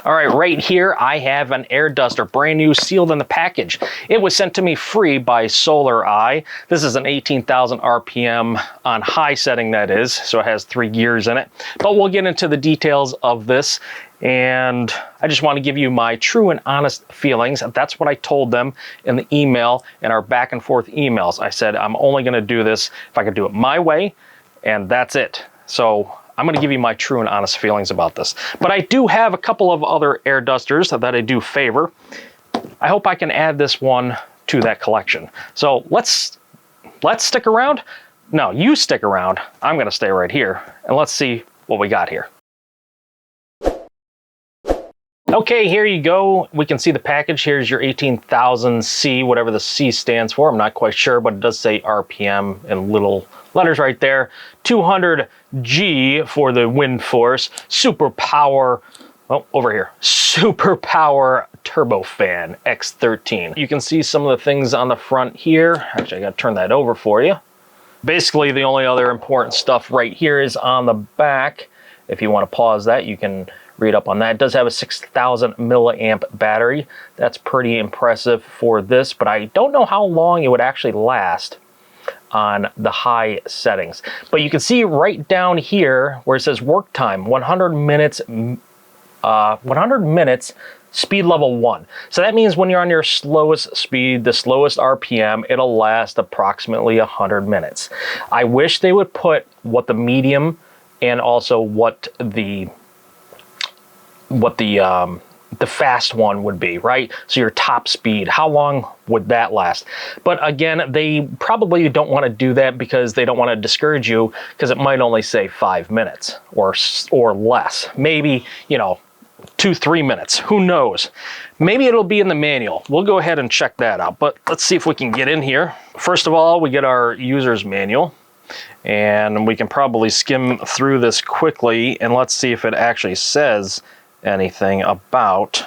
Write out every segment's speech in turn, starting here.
All right, right here I have an air duster, brand new, sealed in the package. It was sent to me free by Solareye. This is an 18,000 RPM on high setting, that is, so it has 3 gears in it. But we'll get into the details of this, and I just want to give you my true and honest feelings. That's what I told them in the email, in our back and forth emails. I said I'm only going to do this if I can do it my way, and that's it. So I'm going to give you my true and honest feelings about this. But I do have a couple of other air dusters that I do favor. I hope I can add this one to that collection. So let's stick around. No, you stick around. I'm going to stay right here, and let's see what we got here. Okay, here you go. We can see the package. Here's your 18,000C, whatever the C stands for. I'm not quite sure, but it does say RPM in little letters right there. 200G for the wind force. Super power, oh, over here. Super power turbofan X13. You can see some of the things on the front here. Actually, I got to turn that over for you. Basically, the only other important stuff right here is on the back. If you want to pause that, you can read up on that. It does have a 6,000 milliamp battery. That's pretty impressive for this, but I don't know how long it would actually last on the high settings. But you can see right down here where it says work time, 100 minutes, speed level 1. So that means when you're on your slowest speed, the slowest RPM, it'll last approximately 100 minutes. I wish they would put what the medium and also what the fast one would be, right? So your top speed, how long would that last? But again, they probably don't want to do that because they don't want to discourage you, because it might only say 5 minutes or less. Maybe, 2-3 minutes, who knows? Maybe it'll be in the manual. We'll go ahead and check that out, but let's see if we can get in here. First of all, we get our user's manual, and we can probably skim through this quickly, and let's see if it actually says anything about.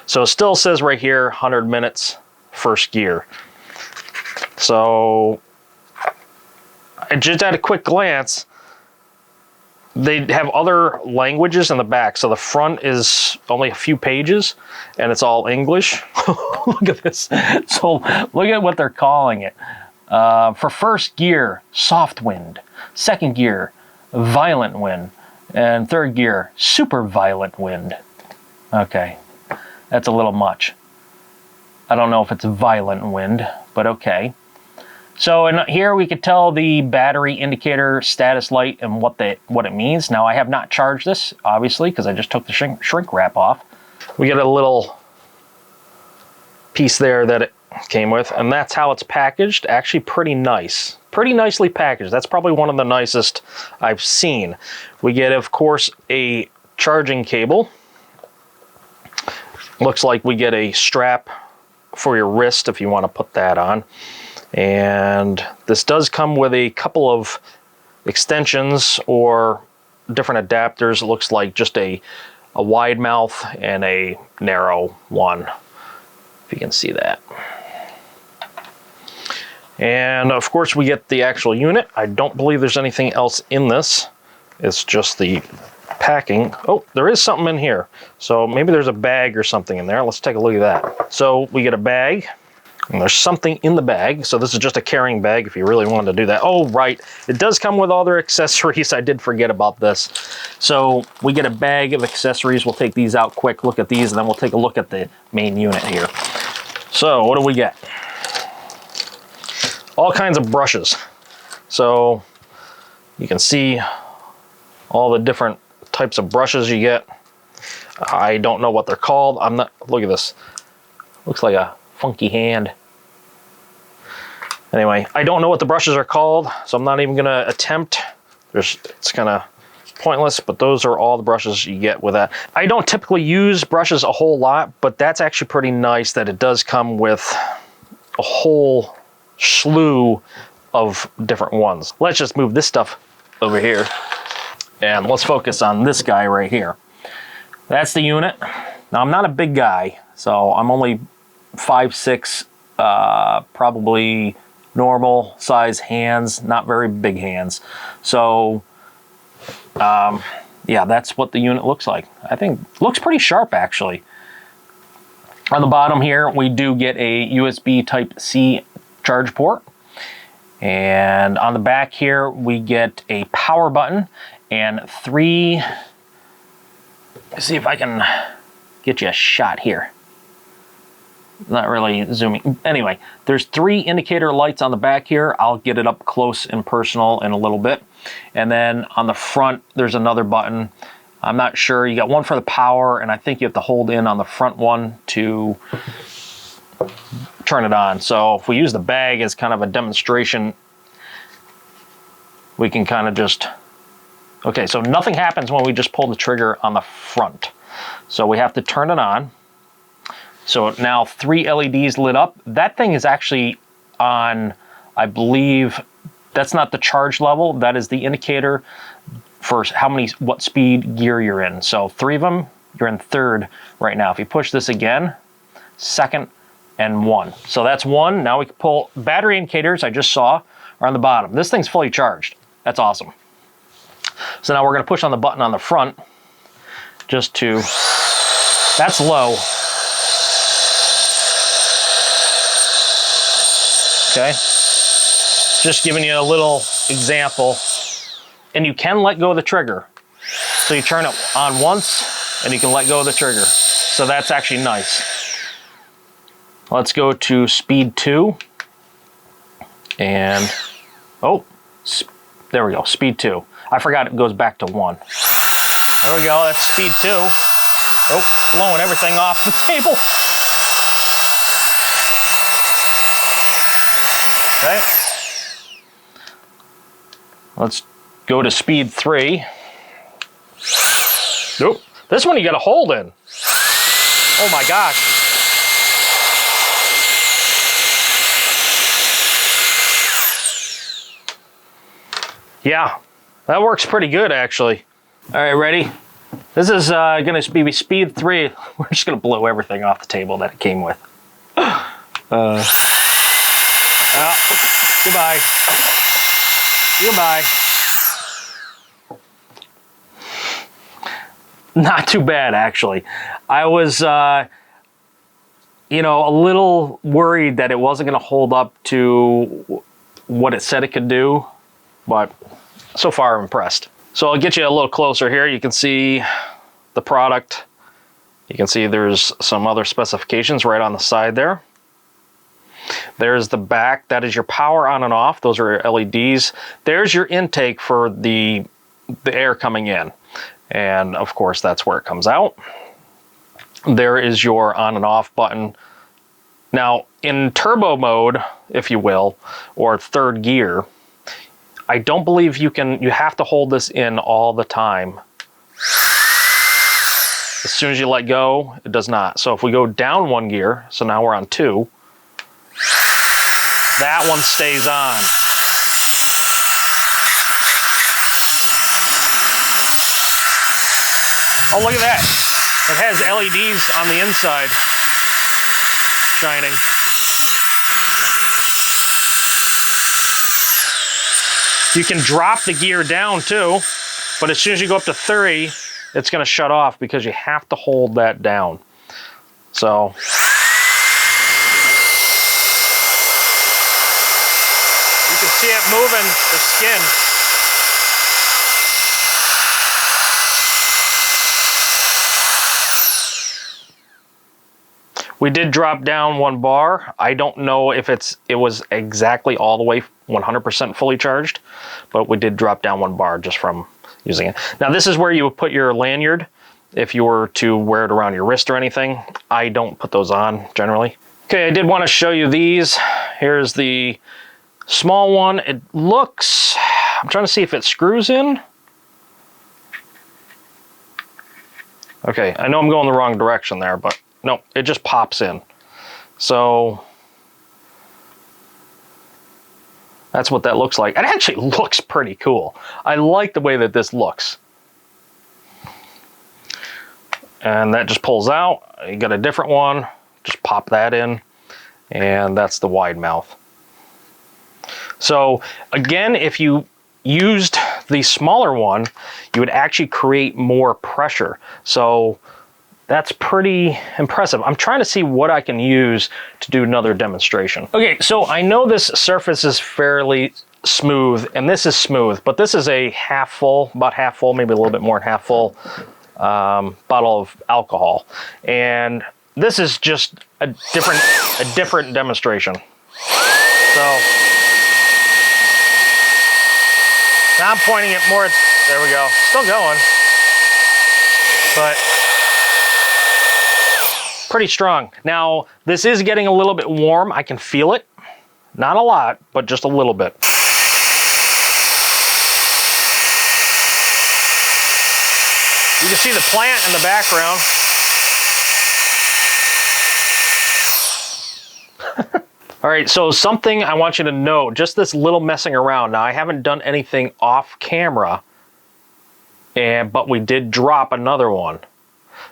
So it still says right here 100 minutes first gear. So just at a quick glance, they have other languages in the back. So the front is only a few pages and it's all English. Look at this. So look at what they're calling it. For first gear, soft wind. Second gear, violent wind. And third gear, super violent wind. Okay, that's a little much. I don't know if it's violent wind, but okay. So in here we could tell the battery indicator status light and what it means. Now I have not charged this, obviously, because I just took the shrink wrap off. We get a little piece there that it came with, and that's how it's packaged. Actually pretty nice. Pretty nicely packaged. That's probably one of the nicest I've seen. We get, of course, a charging cable. Looks like we get a strap for your wrist if you want to put that on. And this does come with a couple of extensions or different adapters. It looks like just a wide mouth and a narrow one, if you can see that. And of course we get the actual unit. I don't believe there's anything else in this. It's just the packing. Oh, there is something in here. So maybe there's a bag or something in there. Let's take a look at that. So we get a bag, and there's something in the bag. So this is just a carrying bag if you really wanted to do that. Oh, right. It does come with all their accessories. I did forget about this. So we get a bag of accessories. We'll take these out quick, look at these, and then we'll take a look at the main unit here. So what do we get? All kinds of brushes. So you can see all the different types of brushes you get. I don't know what they're called. Look at this. Looks like a funky hand. Anyway, I don't know what the brushes are called, so I'm not even gonna attempt. It's kind of pointless, but those are all the brushes you get with that. I don't typically use brushes a whole lot, but that's actually pretty nice that it does come with a whole slew of different ones. Let's just move this stuff over here and let's focus on this guy right here. That's the unit. Now I'm not a big guy, so I'm only 5'6", probably normal size hands, not very big hands. So yeah, that's what the unit looks like. I think looks pretty sharp actually. On the bottom here, we do get a USB Type-C charge port. And on the back here, we get a power button and 3, let's see if I can get you a shot here. Not really zooming. Anyway, there's 3 indicator lights on the back here. I'll get it up close and personal in a little bit. And then on the front, there's another button. I'm not sure. You got one for the power, and I think you have to hold in on the front one to turn it on. So if we use the bag as kind of a demonstration, we can kind of just, okay, so nothing happens when we just pull the trigger on the front. So we have to turn it on. So now 3 LEDs lit up. That thing is actually on, I believe, that's not the charge level. That is the indicator for what speed gear you're in. So 3 of them, you're in 3rd right now. If you push this again, 2nd and 1. So that's 1. Now we can pull battery indicators I just saw are on the bottom. This thing's fully charged. That's awesome. So now we're going to push on the button on the front just to, that's low. Okay. Just giving you a little example. And you can let go of the trigger. So you turn it on once and you can let go of the trigger. So that's actually nice. Let's go to speed 2. And, oh, there we go, speed 2. I forgot it goes back to 1. There we go, that's speed 2. Oh, blowing everything off the table. Okay. Let's go to speed 3. Nope, this one you gotta hold in. Oh my gosh. Yeah, that works pretty good actually. All right, ready? This is gonna be speed 3. We're just gonna blow everything off the table that it came with. Goodbye. Goodbye. Not too bad actually. I was, you know, a little worried that it wasn't gonna hold up to what it said it could do, but so far I'm impressed. So I'll get you a little closer here. You can see the product. You can see there's some other specifications right on the side there. There's the back. That is your power on and off. Those are LEDs. There's your intake for the air coming in. And of course, that's where it comes out. There is your on and off button. Now, in turbo mode, if you will, or 3rd gear, I don't believe you have to hold this in all the time. As soon as you let go, it does not. So if we go down 1 gear, so now we're on 2, that one stays on. Oh, look at that. It has LEDs on the inside shining. You can drop the gear down too, but as soon as you go up to 3, it's going to shut off because you have to hold that down. So you can see it moving, the skin. We did drop down 1 bar. I don't know if it was exactly all the way 100% fully charged, but we did drop down 1 bar just from using it. Now this is where you would put your lanyard if you were to wear it around your wrist or anything. I don't put those on generally. Okay, I did want to show you these. Here's the small one. It looks, I'm trying to see if it screws in. Okay, I know I'm going the wrong direction there, but no, it just pops in. So that's what that looks like. It actually looks pretty cool. I like the way that this looks. And that just pulls out. You got a different one. Just pop that in. And that's the wide mouth. So again, if you used the smaller one, you would actually create more pressure. So that's pretty impressive. I'm trying to see what I can use to do another demonstration. Okay, so I know this surface is fairly smooth, and this is smooth, but this is a half full, about half full, maybe a little bit more than half full bottle of alcohol. And this is just a different demonstration. So now I'm pointing it more, there we go, still going, but pretty strong. Now, this is getting a little bit warm. I can feel it. Not a lot, but just a little bit. You can see the plant in the background. All right, so something I want you to know, just this little messing around. Now, I haven't done anything off camera, but we did drop another one.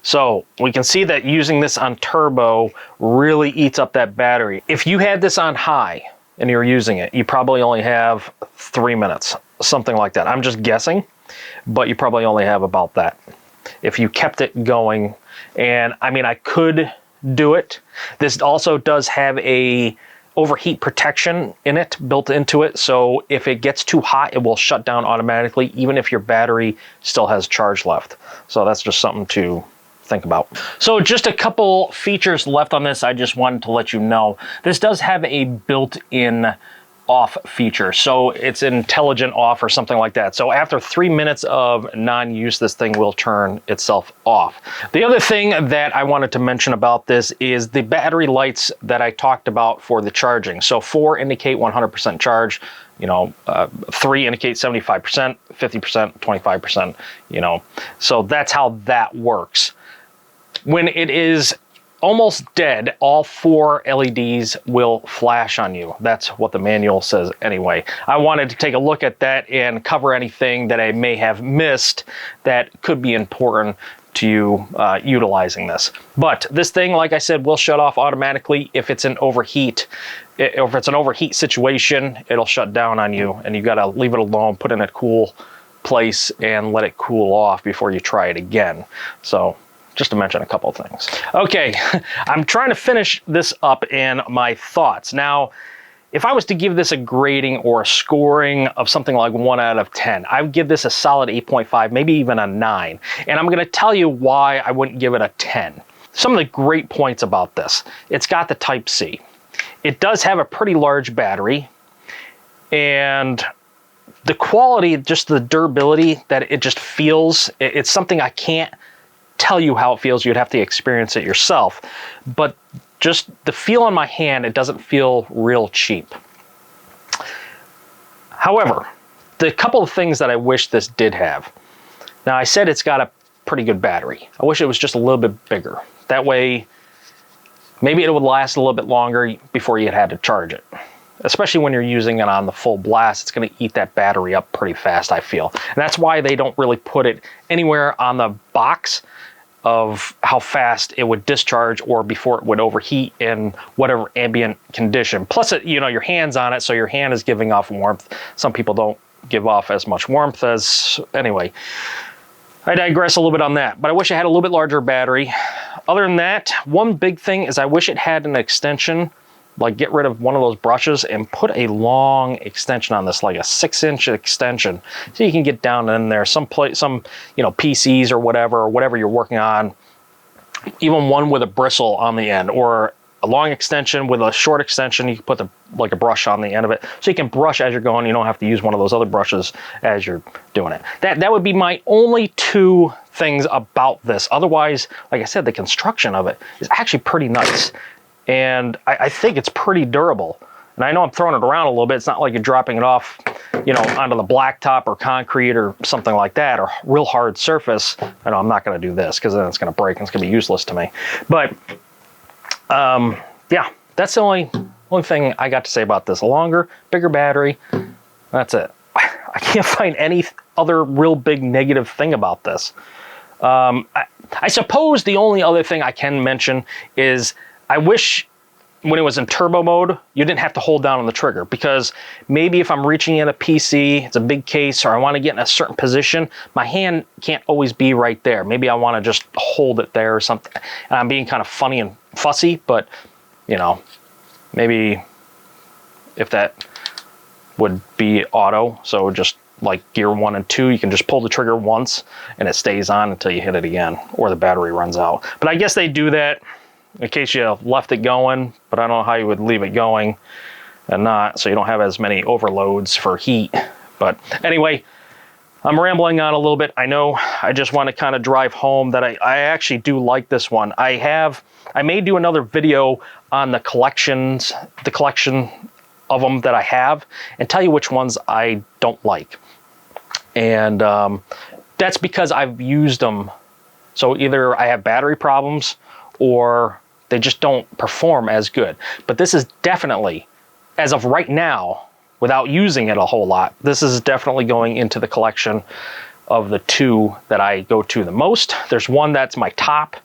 So we can see that using this on turbo really eats up that battery. If you had this on high and you're using it, you probably only have 3 minutes, something like that. I'm just guessing, but you probably only have about that if you kept it going. And I mean, I could do it. This also does have a overheat protection in it, built into it. So if it gets too hot, it will shut down automatically, even if your battery still has charge left. So that's just something to think about. So just a couple features left on this. I just wanted to let you know. This does have a built-in off feature. So it's intelligent off or something like that. So after 3 minutes of non-use, this thing will turn itself off. The other thing that I wanted to mention about this is the battery lights that I talked about for the charging. So 4 indicate 100% charge, 3 indicate 75%, 50%, 25%, so that's how that works. When it is almost dead, all 4 LEDs will flash on you. That's what the manual says anyway. I wanted to take a look at that and cover anything that I may have missed that could be important to you utilizing this. But this thing, like I said, will shut off automatically if it's an overheat. If it's an overheat situation, it'll shut down on you, and you gotta leave it alone, put it in a cool place, and let it cool off before you try it again. So, just to mention a couple of things. Okay, I'm trying to finish this up in my thoughts. Now, if I was to give this a grading or a scoring of something like 1 out of 10, I would give this a solid 8.5, maybe even a 9. And I'm gonna tell you why I wouldn't give it a 10. Some of the great points about this: it's got the Type-C. It does have a pretty large battery, and the quality, just the durability that it just feels, it's something I can't tell you how it feels. You'd have to experience it yourself. But just the feel on my hand, it doesn't feel real cheap. However, the couple of things that I wish this did have. Now, I said it's got a pretty good battery. I wish it was just a little bit bigger. That way, maybe it would last a little bit longer before you had to charge it. Especially when you're using it on the full blast, it's going to eat that battery up pretty fast, I feel. And that's why they don't really put it anywhere on the box of how fast it would discharge or before it would overheat in whatever ambient condition. Plus, your hand's on it, so your hand is giving off warmth. Some people don't give off as much warmth as... Anyway, I digress a little bit on that, but I wish it had a little bit larger battery. Other than that, one big thing is I wish it had an extension, like get rid of one of those brushes and put a long extension on this, like a 6-inch extension, so you can get down in there. Some PCs or whatever you're working on, even one with a bristle on the end, or a long extension with a short extension. You can put a brush on the end of it, so you can brush as you're going. You don't have to use one of those other brushes as you're doing it. That would be my only 2 things about this. Otherwise, like I said, the construction of it is actually pretty nice. And I think it's pretty durable. And I know I'm throwing it around a little bit. It's not like you're dropping it off, onto the blacktop or concrete or something like that, or real hard surface. I know I'm not going to do this because then it's going to break and it's going to be useless to me. But yeah, that's the only thing I got to say about this. A longer, bigger battery. That's it. I can't find any other real big negative thing about this. I suppose the only other thing I can mention is I wish, when it was in turbo mode, you didn't have to hold down on the trigger, because maybe if I'm reaching in a PC, it's a big case, or I want to get in a certain position, my hand can't always be right there. Maybe I want to just hold it there or something. And I'm being kind of funny and fussy, but you know, maybe if that would be auto, so just like gear 1 and 2, you can just pull the trigger once and it stays on until you hit it again, or the battery runs out. But I guess they do that in case you left it going, but I don't know how you would leave it going and not, so you don't have as many overloads for heat. But anyway, I'm rambling on a little bit. I know I just want to kind of drive home that I actually do like this one. I may do another video on the collection of them that I have, and tell you which ones I don't like. And that's because I've used them. So either I have battery problems or they just don't perform as good. But this is definitely, as of right now, without using it a whole lot, this is definitely going into the collection of the 2 that I go to the most. There's one that's my top,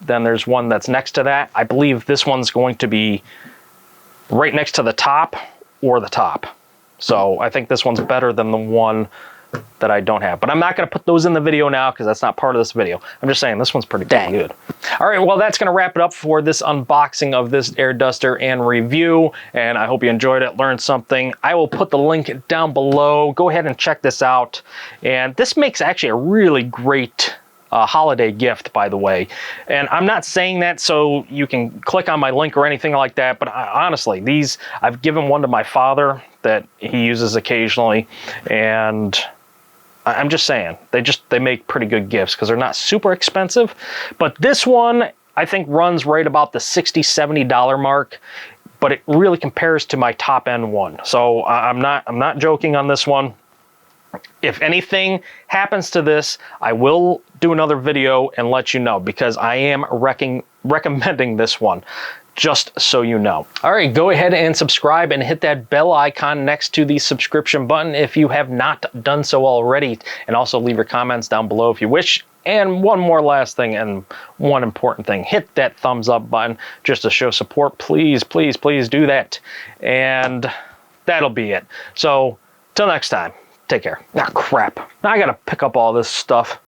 then there's one that's next to that. I believe this one's going to be right next to the top or the top. So I think this one's better than the one that I don't have. But I'm not going to put those in the video now because that's not part of this video. I'm just saying this one's pretty dang good. All right, well, that's going to wrap it up for this unboxing of this air duster and review. And I hope you enjoyed it, learned something. I will put the link down below. Go ahead and check this out. And this makes actually a really great holiday gift, by the way. And I'm not saying that so you can click on my link or anything like that, but honestly, these, I've given one to my father that he uses occasionally, and I'm just saying, they make pretty good gifts because they're not super expensive. But this one, I think, runs right about the $60, $70 mark, but it really compares to my top end one. So I'm not joking on this one. If anything happens to this, I will do another video and let you know, because I am recommending this one, just so you know. All right, go ahead and subscribe and hit that bell icon next to the subscription button if you have not done so already. And also leave your comments down below if you wish. And one more last thing, and one important thing, hit that thumbs up button just to show support. Please, please, please do that. And that'll be it. So till next time. Take care. Ah, crap. Now I gotta pick up all this stuff.